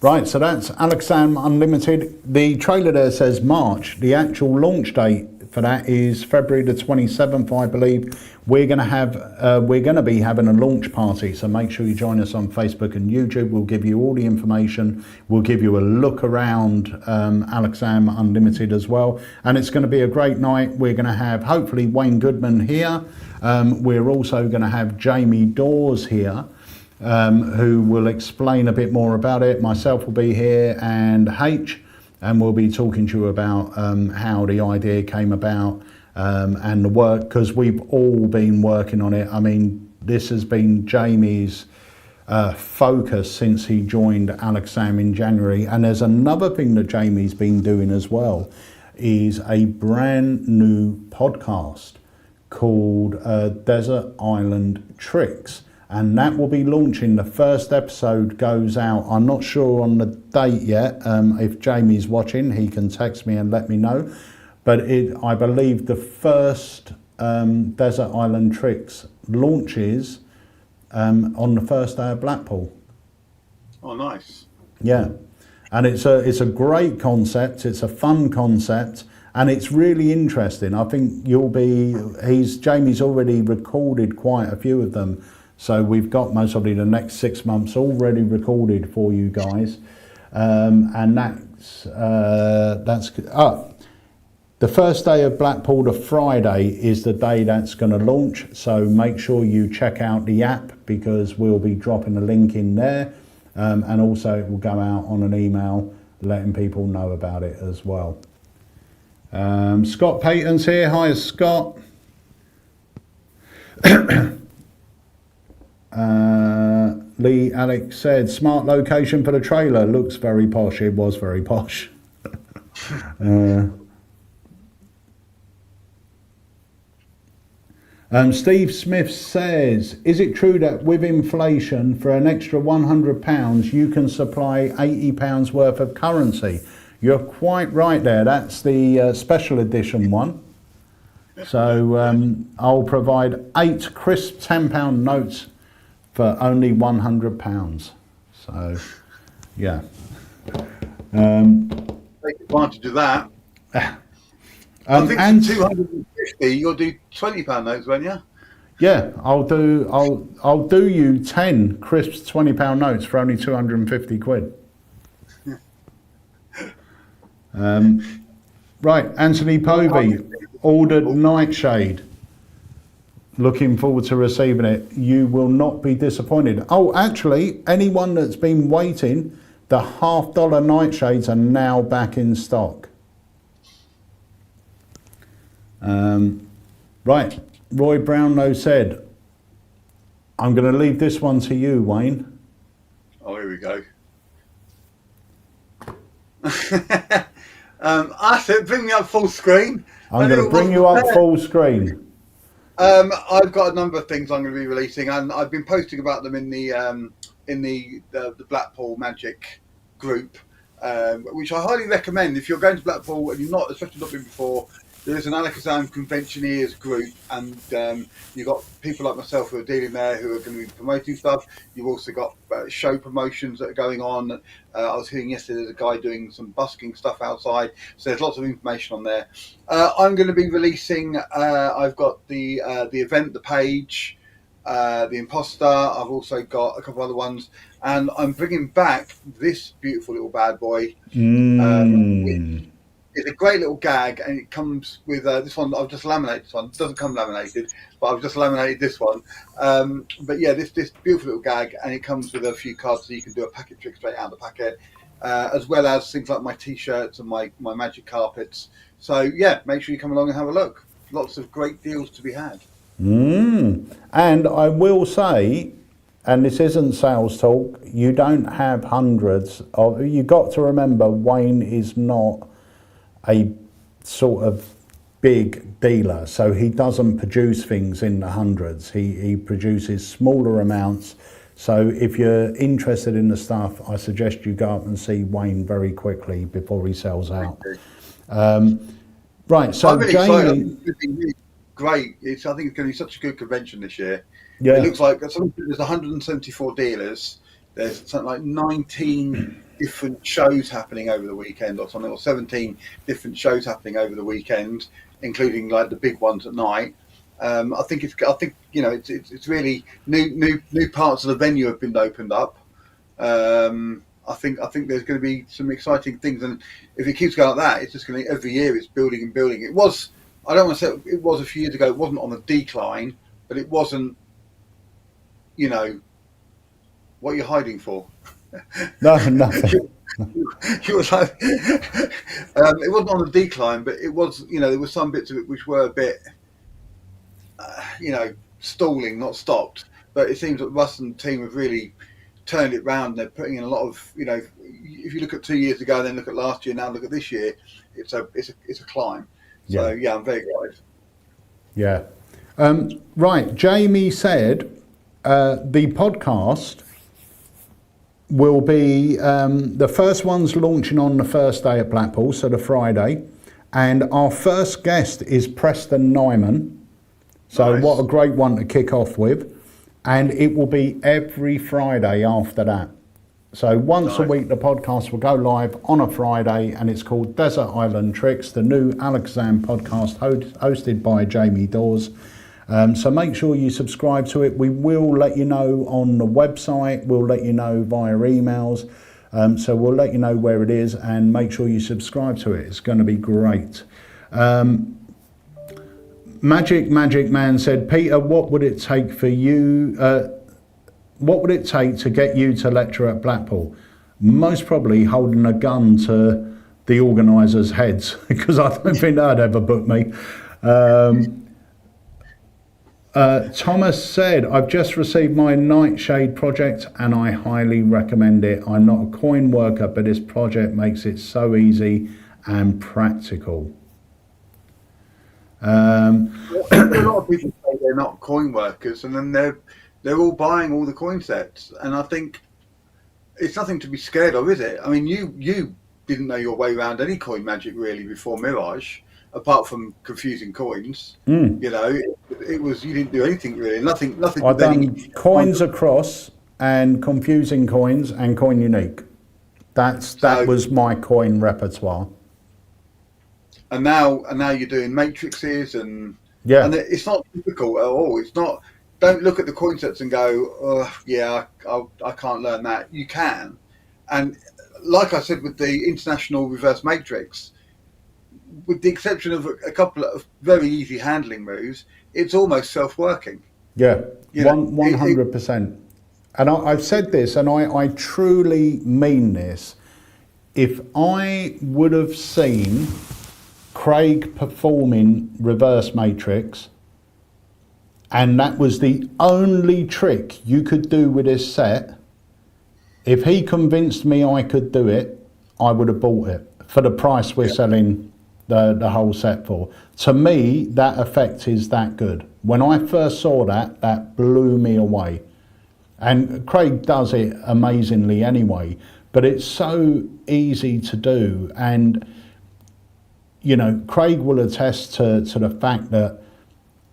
Right, so that's Alakazam Unlimited. The trailer there says March. The actual launch date for that is February the 27th, I believe. We're going to be having a launch party, so make sure you join us on Facebook and YouTube. We'll give you all the information. We'll give you a look around Alakazam Unlimited as well, and it's going to be a great night. We're going to have hopefully Wayne Goodman here. We're also going to have Jamie Dawes here, who will explain a bit more about it. Myself will be here, and H, and we'll be talking to you about how the idea came about and the work, because we've all been working on it. I mean, this has been Jamie's focus since he joined Alakazam in January. And there's another thing that Jamie's been doing as well, is a brand new podcast called Desert Island Tricks. And that will be launching. The first episode goes out. I'm not sure on the date yet. If Jamie's watching, he can text me and let me know. But I believe the first Desert Island Tricks launches on the first day of Blackpool. Oh, nice. Yeah, and it's a great concept. It's a fun concept, and it's really interesting. I think Jamie's already recorded quite a few of them. So we've got most of the next 6 months already recorded for you guys, and that's the first day of Blackpool, the Friday, is the day that's going to launch. So make sure you check out the app, because we'll be dropping a link in there, and also it will go out on an email letting people know about it as well. Scott Payton's here. Hi, Scott. Lee Alex said, smart location for the trailer. Looks very posh. It was very posh. Steve Smith says, is it true that with inflation, for an extra £100, you can supply £80 worth of currency? You're quite right there. That's the special edition one. So I'll provide 8 crisp £10 notes for only £100. So, yeah. Take advantage of that. I think and 250. You'll do £20 notes, won't you? Yeah, I'll do you 10 crisp £20 notes for only 250 quid. Right, Anthony Povey ordered Nightshade. Looking forward to receiving it. You will not be disappointed. Oh, actually, anyone that's been waiting, the $50 Nightshades are now back in stock. Right, Roy Brownlow said, I'm going to leave this one to you, Wayne. Oh, here we go. I said, bring me up full screen. I'm going to bring you up full screen. I've got a number of things I'm going to be releasing, and I've been posting about them in the Blackpool Magic group, which I highly recommend if you're going to Blackpool and you've not, especially not been before. There is an Alakazam Conventioneers group, and you've got people like myself who are dealing there who are going to be promoting stuff. You've also got show promotions that are going on. I was hearing yesterday there's a guy doing some busking stuff outside, so there's lots of information on there. I'm going to be releasing, I've got the event, the page, the imposter. I've also got a couple other ones, and I'm bringing back this beautiful little bad boy. It's a great little gag, and it comes with this one. I've just laminated this one. It doesn't come laminated, but I've just laminated this one. But yeah, this beautiful little gag, and it comes with a few cards, so you can do a packet trick straight out of the packet, as well as things like my T-shirts and my magic carpets. So yeah, make sure you come along and have a look. Lots of great deals to be had. And I will say, and this isn't sales talk, you don't have hundreds of. You got to remember, Wayne is not a sort of big dealer, so he doesn't produce things in the hundreds. He produces smaller amounts. So if you're interested in the stuff, I suggest you go up and see Wayne very quickly before he sells out. Right, so I'm really Jamie, excited. It's really great. I think it's going to be such a good convention this year. Yeah. It looks like there's 174 dealers. There's something like 19 different shows happening over the weekend, or something, or 17 different shows happening over the weekend, including like the big ones at night. I think you know it's really new parts of the venue have been opened up. I think there's going to be some exciting things, and if it keeps going like that, it's just going to, every year it's building and building. It was, I don't want to say it was a few years ago. It wasn't on the decline, but it wasn't. You know, what are you hiding for? No, nothing. It was like, it wasn't on the decline, but it was. You know, there were some bits of it which were a bit, you know, stalling, not stopped. But it seems that Russ and the team have really turned it round. They're putting in a lot of, if you look at 2 years ago, then look at last year, now look at this year, it's a climb. So yeah, I'm very excited. Yeah. Right. Jamie said the podcast will be the first one's launching on the first day at Blackpool, so the Friday, and our first guest is Preston Nyman. So Nice. what a great one to kick off with. And it will be every Friday after that. So once a week, the podcast will go live on a Friday, and it's called Desert Island Tricks, the new Alakazam podcast hosted by Jamie Dawes. So make sure you subscribe to it. We will let you know on the website. We'll let you know via emails. So we'll let you know where it is, and make sure you subscribe to it. It's going to be great. Magic Man said, Peter, what would it take for you? What would it take to get you to lecture at Blackpool? Most probably holding a gun to the organisers' heads, because I don't think they'd ever book me. Thomas said, I've just received my Nightshade project and I highly recommend it. I'm not a coin worker, but this project makes it so easy and practical. A lot of people say they're not coin workers, and then they're all buying all the coin sets, and I think it's nothing to be scared of, is it? I mean, you didn't know your way around any coin magic really before Mirage, apart from confusing coins. It was, you didn't do anything really, nothing. I've done coins across and confusing coins and coin unique. That was my coin repertoire. And now you're doing matrices and it's not difficult at all. It's not. Don't look at the coin sets and go, I can't learn that. You can, and like I said with the international reverse matrix, with the exception of a couple of very easy handling moves, it's almost self-working. Yeah, 100%. And I've said this, and I truly mean this. If I would have seen Craig performing reverse matrix, and that was the only trick you could do with this set, if he convinced me I could do it, I would have bought it for the price we're selling the whole set for. To me, that effect is that good. When I first saw that blew me away. And Craig does it amazingly anyway, but it's so easy to do. And Craig will attest to the fact that,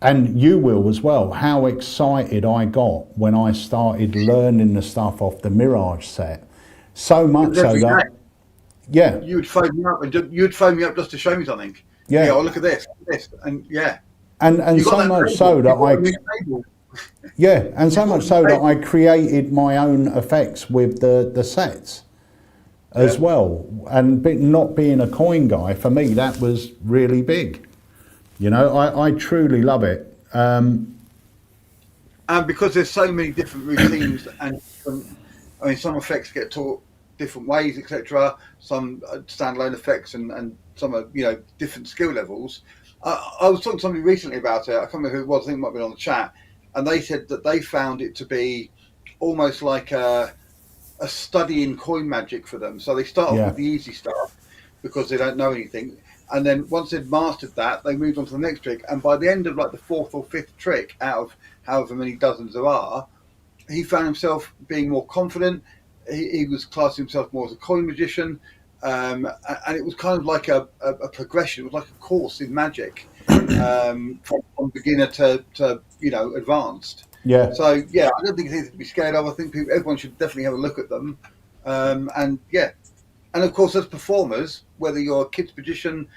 and you will as well, how excited I got when I started learning the stuff off the Mirage set. So much so that, you would phone me up just to show me something. Oh, look at this, and and so much so that I created my own effects with the sets as well. And not being a coin guy, for me, that was really big. I truly love it. And because there's so many different routines, and some effects get taught different ways, etc. Some standalone effects, and some are different skill levels. I was talking to somebody recently about it. I can't remember who it was. I think it might have been on the chat, and they said that they found it to be almost like a study in coin magic for them. So they start off with the easy stuff because they don't know anything. And then once they'd mastered that, they moved on to the next trick. And by the end of like the fourth or fifth trick out of however many dozens there are, he found himself being more confident. He was classing himself more as a coin magician. And it was kind of like a progression. It was like a course in magic from beginner to advanced. Yeah. So I don't think it's anything to be scared of. I think everyone should definitely have a look at them. And of course, as performers, whether you're a kid's magician,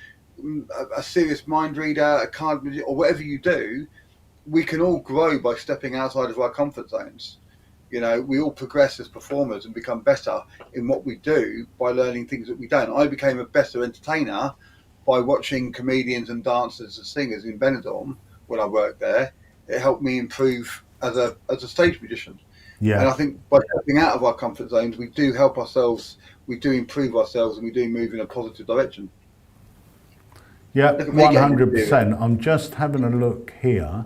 a serious mind reader, a card magician, or whatever you do, we can all grow by stepping outside of our comfort zones. We all progress as performers and become better in what we do by learning things that we don't. I became a better entertainer by watching comedians and dancers and singers in Benidorm when I worked there. It helped me improve as a stage magician. Yeah. And I think by stepping out of our comfort zones, we do help ourselves, we do improve ourselves, and we do move in a positive direction. Yeah, 100%. I'm just having a look here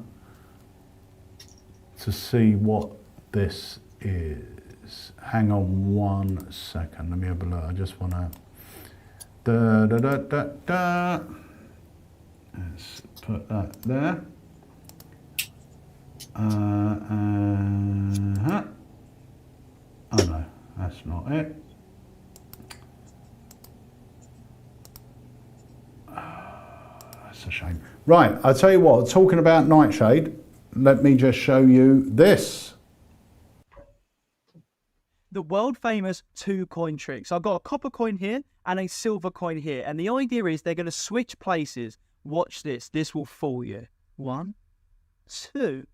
to see what this is. Hang on 1 second. Let me have a look. I just want to. Da, da, da, da, da. Let's put that there. Oh no, that's not it. That's a shame. Right, I'll tell you what, talking about Nightshade, let me just show you this. The world famous 2 coin trick. So I've got a copper coin here and a silver coin here. And the idea is they're going to switch places. Watch this. This will fool you. 1, 2,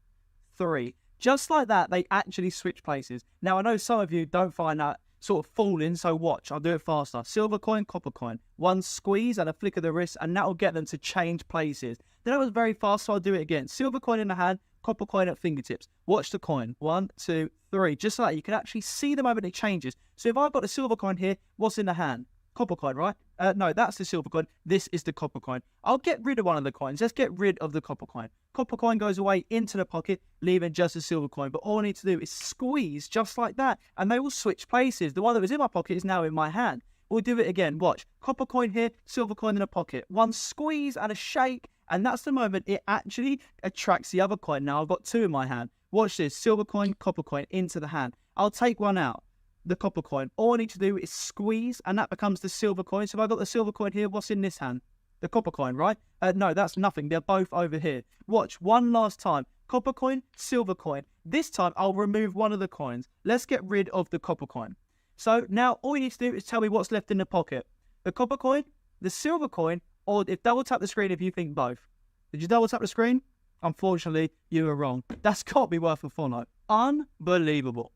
3. Just like that, they actually switch places. Now, I know some of you don't find that sort of fooling, so watch. I'll do it faster. Silver coin, copper coin. 1 squeeze and a flick of the wrist, and that will get them to change places. Then I was very fast, so I'll do it again. Silver coin in the hand, copper coin at fingertips. Watch the coin. 1, 2, 3. Just like that, you can actually see the moment it changes. So if I've got the silver coin here, what's in the hand? Copper coin, right? No, that's the silver coin. This is the copper coin. I'll get rid of one of the coins. Let's get rid of the copper coin. Copper coin goes away into the pocket, leaving just the silver coin. But all I need to do is squeeze just like that, and they will switch places. The one that was in my pocket is now in my hand. We'll do it again. Watch. Copper coin here, silver coin in a pocket. 1 squeeze and a shake, and that's the moment it actually attracts the other coin. Now I've got 2 in my hand. Watch this. Silver coin, copper coin into the hand. I'll take one out. The copper coin. All I need to do is squeeze, and that becomes the silver coin. So if I've got the silver coin here, what's in this hand? The copper coin, right? No, that's nothing. They're both over here. Watch, one last time. Copper coin, silver coin. This time, I'll remove one of the coins. Let's get rid of the copper coin. So now, all you need to do is tell me what's left in the pocket. The copper coin, the silver coin, or if double tap the screen if you think both. Did you double tap the screen? Unfortunately, you were wrong. That's got to be worth a follow. Unbelievable.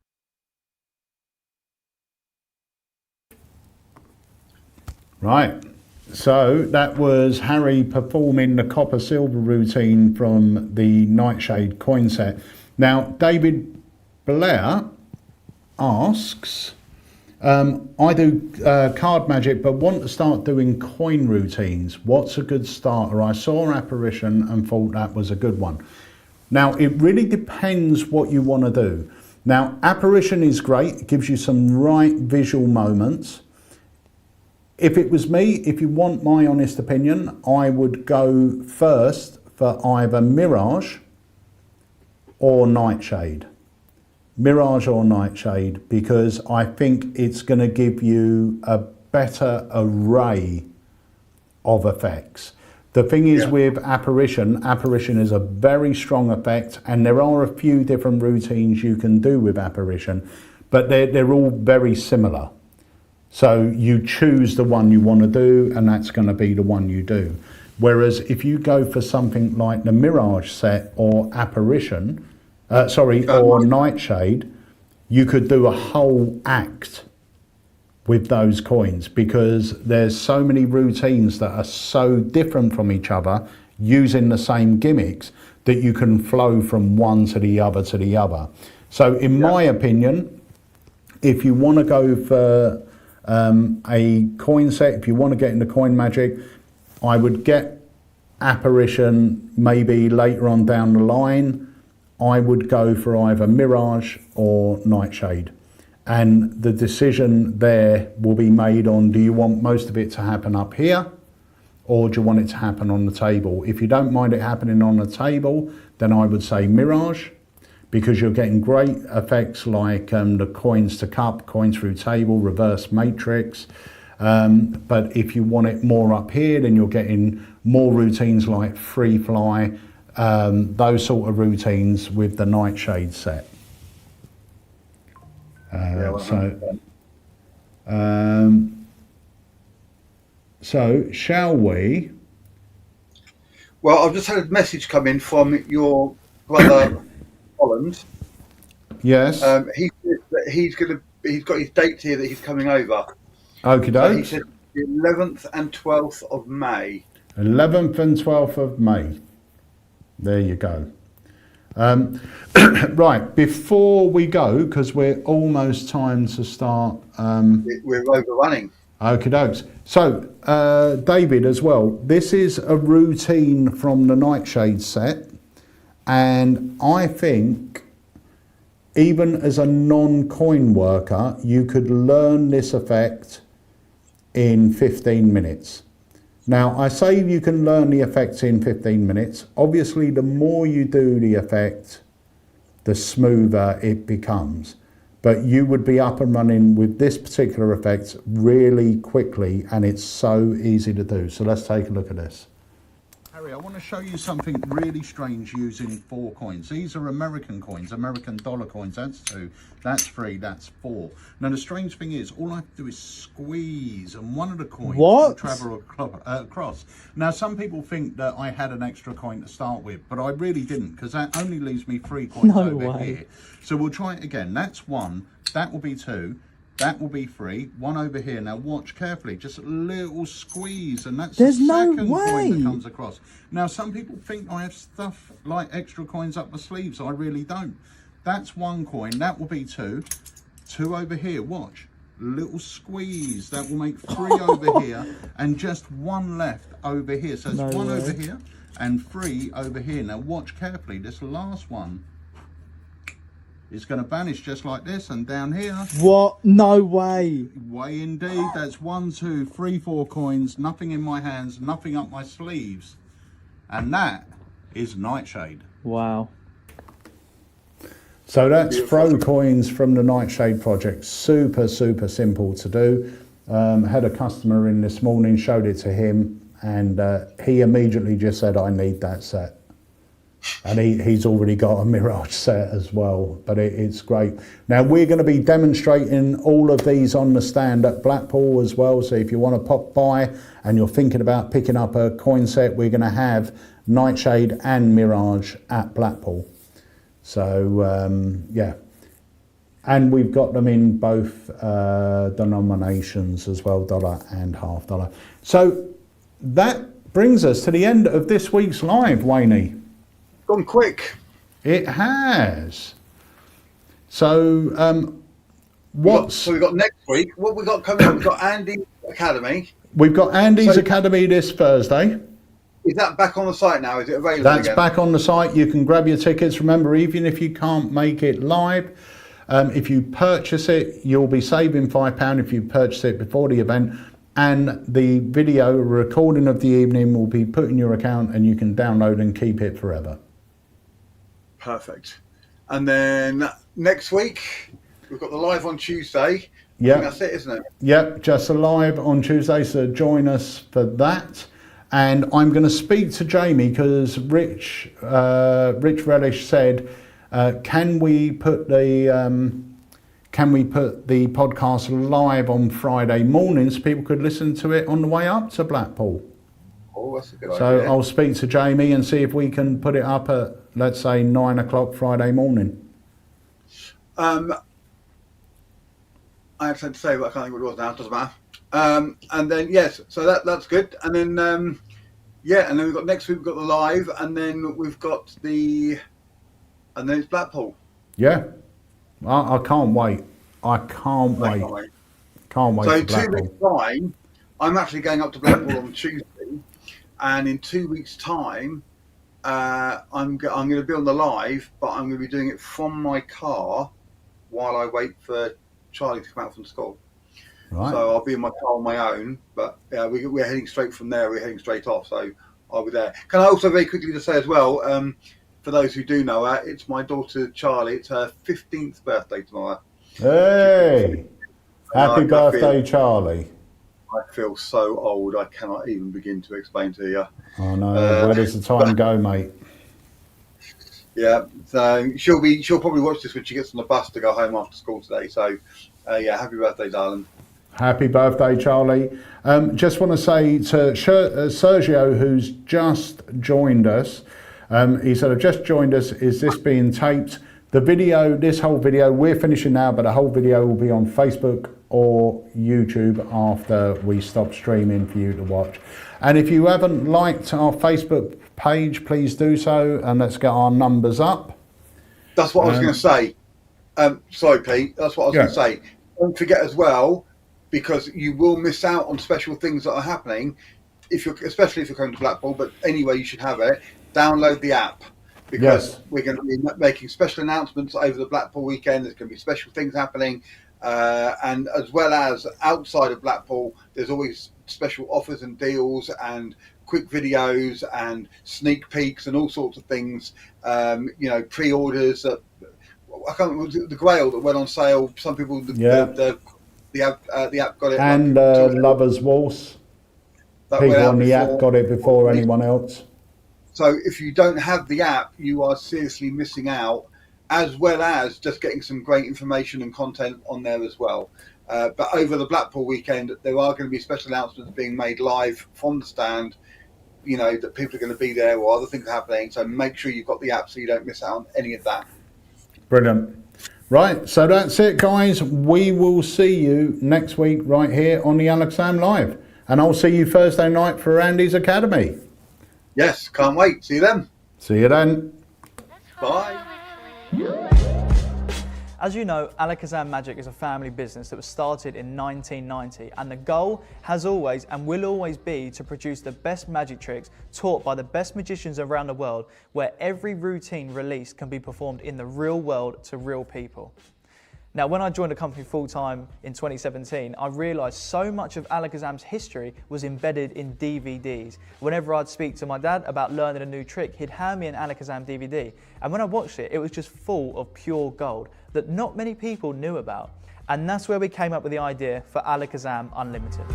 Right, so that was Harry performing the copper silver routine from the Nightshade coin set. Now, David Blair asks, I do card magic but want to start doing coin routines. What's a good starter? I saw Apparition and thought that was a good one. Now, it really depends what you want to do. Now, Apparition is great. It gives you some right visual moments. If it was me, if you want my honest opinion, I would go first for either Mirage or Nightshade. Mirage or Nightshade, because I think it's going to give you a better array of effects. The thing is with Apparition, Apparition is a very strong effect, and there are a few different routines you can do with Apparition, but they're all very similar. So you choose the one you want to do, and that's going to be the one you do. Whereas if you go for something like the Mirage set or Apparition, or Nightshade, you could do a whole act with those coins, because there's so many routines that are so different from each other using the same gimmicks that you can flow from one to the other to the other. So in my opinion, if you want to go for a coin set, if you want to get into coin magic, I would get Apparition maybe later on down the line. I would go for either Mirage or Nightshade, and the decision there will be made on, do you want most of it to happen up here, or do you want it to happen on the table? If you don't mind it happening on the table, then I would say Mirage, because you're getting great effects like the coins to cup, coins through table, reverse matrix. But if you want it more up here, then you're getting more routines like free fly, those sort of routines with the Nightshade set. So shall we? Well, I've just had a message come in from your brother Holland. Yes. He's got his date here that he's coming over. Okie doke. So he said the 11th and 12th of May. 11th and 12th of May. There you go. Right, before we go, because we're almost time to start. We're overrunning. Okie dokes. So, David, as well, this is a routine from the Nightshade set, and I think even as a non-coin worker, you could learn this effect in 15 minutes. Now, I say you can learn the effects in 15 minutes. Obviously, the more you do the effect, the smoother it becomes. But you would be up and running with this particular effect really quickly, and it's so easy to do. So let's take a look at this. Harry, I want to show you something really strange using 4 coins. These are American coins, American dollar coins. That's 2, that's 3, that's 4. Now the strange thing is, all I have to do is squeeze, and one of the coins will travel across. Now some people think that I had an extra coin to start with, but I really didn't, because that only leaves me 3 coins over here. So we'll try it again. That's 1, that will be 2. That will be 3, 1 over here. Now watch carefully, just a little squeeze, and that's the second coin that comes across. Now some people think I have stuff like extra coins up my sleeves. I really don't. That's 1 coin, that will be 2. 2 over here, watch. Little squeeze, that will make 3 over here, and just 1 left over here. So it's 1 over here and 3 over here. Now watch carefully, this last one is going to vanish just like this, and down here. What? No way. Way indeed. That's 1, 2, 3, 4 coins, nothing in my hands, nothing up my sleeves. And that is Nightshade. Wow. So that's throw coins from the Nightshade project. Super, super simple to do. Had a customer in this morning, showed it to him, and he immediately just said, I need that set. And he's already got a Mirage set as well, but it's great. Now we're going to be demonstrating all of these on the stand at Blackpool as well, so if you want to pop by and you're thinking about picking up a coin set, we're going to have Nightshade and Mirage at Blackpool. So yeah, and we've got them in both denominations as well, $1 and $half. So that brings us to the end of this week's live, Wayne. Gone quick. It has. So So we've got next week. What we got coming up? We've got Andy's Academy. We've got Andy's Academy this Thursday. Is that back on the site now? Is it available That's again? back on the site. You can grab your tickets. Remember, even if you can't make it live, if you purchase it, you'll be saving £5 if you purchase it before the event. And the video recording of the evening will be put in your account, and you can download and keep it forever. Perfect. And then next week, we've got the live on Tuesday. Yeah, that's it, isn't it? Yep, just a live on Tuesday, so join us for that. And I'm going to speak to Jamie because Rich Relish said, can we put the podcast live on Friday mornings so people could listen to it on the way up to Blackpool? Oh, that's a good idea. So I'll speak to Jamie and see if we can put it up at, let's say, 9 o'clock Friday morning. I had something to say, but I can't think what it was now. It doesn't matter. And then yes, so that's good. And then yeah, and then we've got next week. We've got the live, and then we've got and then it's Blackpool. Yeah, I can't wait. I can't wait. Can't wait. So for Blackpool. 2 weeks time, I'm actually going up to Blackpool on Tuesday, and in 2 weeks time, I'm going to be on the live, but I'm going to be doing it from my car while I wait for Charlie to come out from school. Right. So I'll be in my car on my own, but we're heading straight from there. We're heading straight off, so I'll be there. Can I also very quickly just say as well, for those who do know her, it's my daughter Charlie. It's her 15th birthday tomorrow. Hey! Happy birthday, Charlie. I feel so old, I cannot even begin to explain to you. Oh no, where does the time go, mate? Yeah, so she'll probably watch this when she gets on the bus to go home after school today. So yeah, happy birthday, darling. Happy birthday, Charlie. Just want to say to Sergio, who's just joined us, he said, I've just joined us. Is this being taped? The video, this whole video, we're finishing now, but the whole video will be on Facebook or YouTube after we stop streaming for you to watch. And if you haven't liked our Facebook page, please do so, and let's get our numbers up. That's what I was going to say. Sorry, Pete. That's what I was going to say. Don't forget as well, because you will miss out on special things that are happening, especially if you're coming to Blackpool. But anyway, you should have it. Download the app. because Yes. we're going to be making special announcements over the Blackpool weekend. There's going to be special things happening. And as well as outside of Blackpool, there's always special offers and deals and quick videos and sneak peeks and all sorts of things. Pre-orders. I can't remember the Grail that went on sale. Some people, the app got it. And Lovers Waltz. That went People out on the app before. got it before anyone else. So if you don't have the app, you are seriously missing out, as well as just getting some great information and content on there as well. But over the Blackpool weekend, there are going to be special announcements being made live from the stand, that people are going to be there or other things happening. So make sure you've got the app so you don't miss out on any of that. Brilliant. Right, so that's it, guys. We will see you next week right here on the Alakazam Live. And I'll see you Thursday night for Andy's Academy. Yes, can't wait. See you then. See you then. Bye. As you know, Alakazam Magic is a family business that was started in 1990, and the goal has always and will always be to produce the best magic tricks taught by the best magicians around the world, where every routine released can be performed in the real world to real people. Now, when I joined the company full-time in 2017, I realised so much of Alakazam's history was embedded in DVDs. Whenever I'd speak to my dad about learning a new trick, he'd hand me an Alakazam DVD. And when I watched it, it was just full of pure gold that not many people knew about. And that's where we came up with the idea for Alakazam Unlimited.